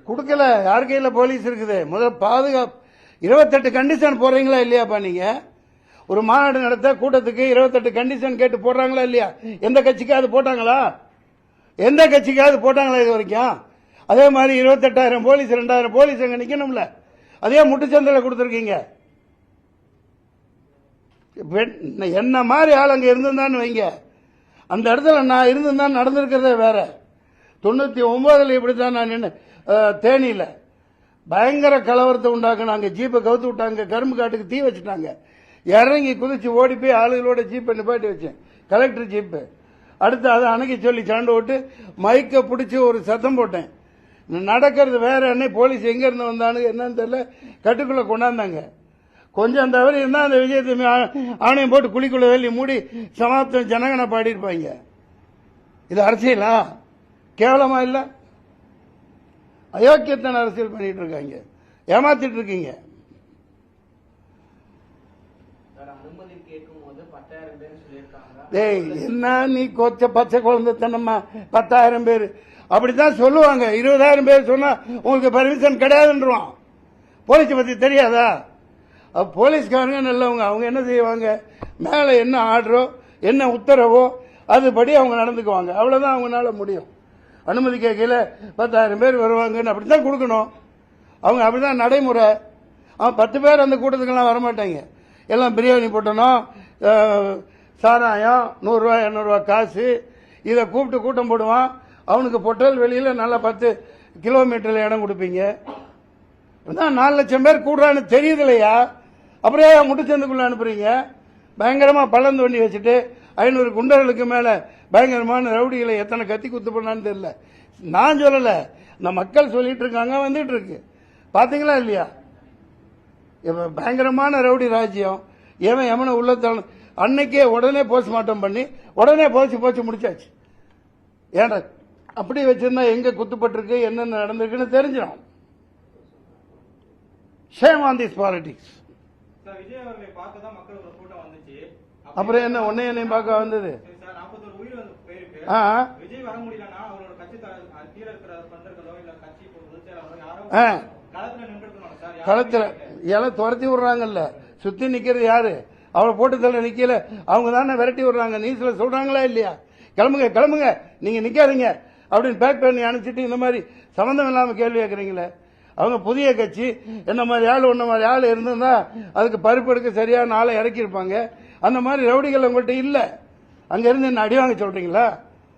கொடுக்கல. யார் கையில போலீஸ் இருக்குது? முதல் பாதுகாப்பு 28 கண்டிஷன் போடுறீங்களா இல்லையாப்பா? நீங்க ஒரு மாநாடு நடத்த கூட்டத்துக்கு 28 கண்டிஷன் கேட்டு போடுறாங்களா இல்லையா? எந்த கட்சிக்காவது போட்டாங்களா? எந்த கட்சிக்காவது போட்டாங்களா இது வரைக்கும்? அதே மாதிரி 28,000 போலீஸ் 2,000 போலீஸ் அங்க நிக்கணும்ல. அதே முட்டுச்சந்தையில கொடுத்துருக்கீங்க. என்ன மாதிரி ஆள் அங்க இருந்திருந்தான்னு வைங்க, அந்த இடத்துல நான் இருந்திருந்தான் நடந்திருக்கிறதே வேற. 99 இப்படித்தான் நான் நின்று தேனியில பயங்கர கலவரத்தை உண்டாக்குனாங்க. ஜீப்பை கவுத்து விட்டாங்க, கரும்பு காட்டுக்கு தீ வச்சுட்டாங்க. இறங்கி குதிச்சு ஓடி போய் ஆளுகளோட ஜீப்பை நிப்பாட்டி வச்சேன், கலெக்டர் ஜீப்பு. அடுத்து அதை அணைக்க சொல்லி சாண்டு விட்டு மைக்க பிடிச்சி ஒரு சத்தம் போட்டேன். நடக்கிறது வேற. என்ன போலீஸ் எங்க இருந்து வந்தானு என்னன்னு தெரியல, கட்டுக்குள்ள கொண்டாந்தாங்க. கொஞ்சம் தவறு இருந்தா அந்த விஜயத்தை ஆணையம் போட்டு குழிக்குள்ள வெளியே மூடி சமாப்தம் ஜனகனை பாடியிருப்பாங்க. இது அரசியலா? கேவலமா இல்ல? அயோக்கியத்தன அரசியல் பண்ணிட்டு இருக்காங்க, ஏமாத்திட்டு இருக்கீங்க. என்ன நீ கொச்ச பச்சை குழந்தைத்தனமா 10,000 பேர் அப்படித்தான் சொல்லுவாங்க. 20,000 பேர் சொன்னா உங்களுக்கு பர்மிஷன் கிடையாதுன்றான். போலீஸ் பத்தி தெரியாதா? போலீஸ்காரங்க நல்லவங்க. அவங்க என்ன செய்வாங்க? மேல என்ன ஆர்டரோ என்ன உத்தரவோ அதுபடி அவங்க நடந்துக்குவாங்க. அவ்வளவுதான் அவங்களால முடியும். அனுமதி கேட்கல 10,000 பேர் வருவாங்கன்னு அப்படித்தான் கொடுக்கணும். அவங்க அப்படிதான் நடைமுறை. அவன் 10 பேர் அந்த கூட்டத்துக்கெல்லாம் வரமாட்டாங்க. எல்லாம் பிரியாணி போட்டணும், சாராயம் 100 ரூபாய் 200 ரூபாய் காசு, இதை கூப்பிட்டு கூட்டம் போடுவான். அவனுக்கு பொட்டல் வெளியில நல்லா 10 கிலோமீட்டர்ல இடம் கொடுப்பீங்க. 4 லட்சம் பேர் கூடுறான்னு தெரியுது இல்லையா? அப்படியே முட்டுச்சந்துக்குள்ள அனுப்புறீங்க. பயங்கரமா பள்ளந்து வண்டி வச்சுட்டு 500 குண்டர்களுக்கு மேல பயங்கரமான ரவுடிகளை எத்தனை கத்தி குத்து பண்ணான்னு தெரியல. நான் சொல்லல, இந்த மக்கள் சொல்லிட்டு இருக்காங்க, வந்துட்டு இருக்கு. பாத்தீங்களா இல்லையா? பயங்கரமான ரவுடி ராஜ்யம். எவன் எவனை உள்ள அன்னைக்கே உடனே போஸ்ட்மார்ட்டம் பண்ணி உடனே போச்சு முடிச்சாச்சு. ஏன்டா அப்படி வச்சிருந்தா எங்க குத்துப்பட்டிருக்கு என்னென்ன நடந்திருக்குன்னு தெரிஞ்சிடும். Shame on this politics. அப்புறம் என்ன ஒன்னே என்னையும் பார்க்க வந்தது? களத்துல இலை துரத்தி விடுறாங்கல்ல, சுத்தி நிக்கிறது யாரு? அவளை போட்டு தள்ள நிக்கல, அவங்க தானே விரட்டி விடுறாங்க. நியூஸ்ல சொல்றாங்களா இல்லையா? கிளம்புங்க கிளம்புங்க, நீங்க நிக்காதீங்க அப்படின்னு பேக் பண்ணி அனுப்பிச்சிட்டு இந்த மாதிரி சம்பந்தம் இல்லாம கேள்வி கேட்கறீங்களே. அவங்க புதிய கட்சி, என்ன மாதிரி ஆள் ஒன்ன மாதிரி ஆள் இருந்திருந்தா அதுக்கு பருப்பு எடுக்க சரியான ஆளை இறக்கி இருப்பாங்க. அந்த மாதிரி ரவுடிகள் உங்கள்கிட்ட இல்ல. அங்க இருந்து என்ன அடி வாங்க சொல்றீங்களா?